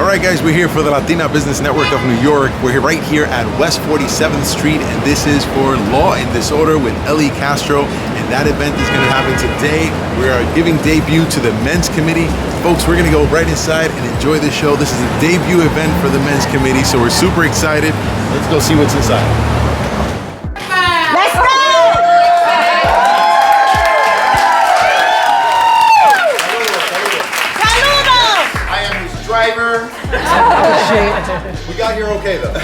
Alright guys, we're here for the Latina Business Network of New York. We're here right here at West 47th Street, and this is for Law and Disorder with Castro, and that event is going to happen today. We are giving debut to the Men's Committee. Folks, we're going to go right inside and enjoy the show. This is a debut event for the Men's Committee, so we're super excited. Let's go see what's inside. Let's go! Driver. Oh, we got here okay though.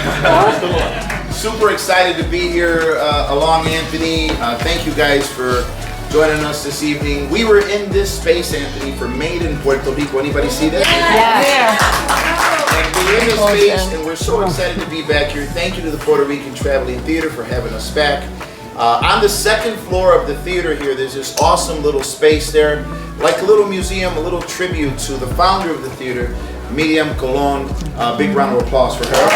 Super excited to be here along Anthony. Thank you guys for joining us this evening. We were in this space, Anthony, for Made in Puerto Rico. Anybody see that? Yeah. And we're in this space and we're so excited to be back here. Thank you to the Puerto Rican Traveling Theater for having us back. On the second floor of the theater here, there's this awesome little space there, like a little museum, a little tribute to the founder of the theater, Miriam Colon. Big round of applause for her.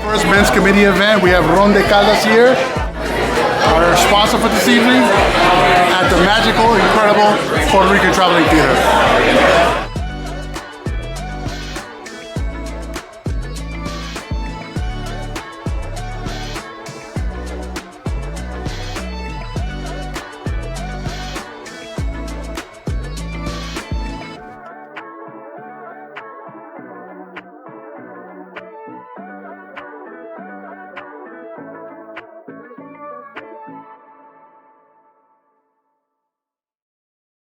First Men's Committee event. We have Ron de Caldas here, our sponsor for this evening, at the magical, incredible Puerto Rican Traveling Theater.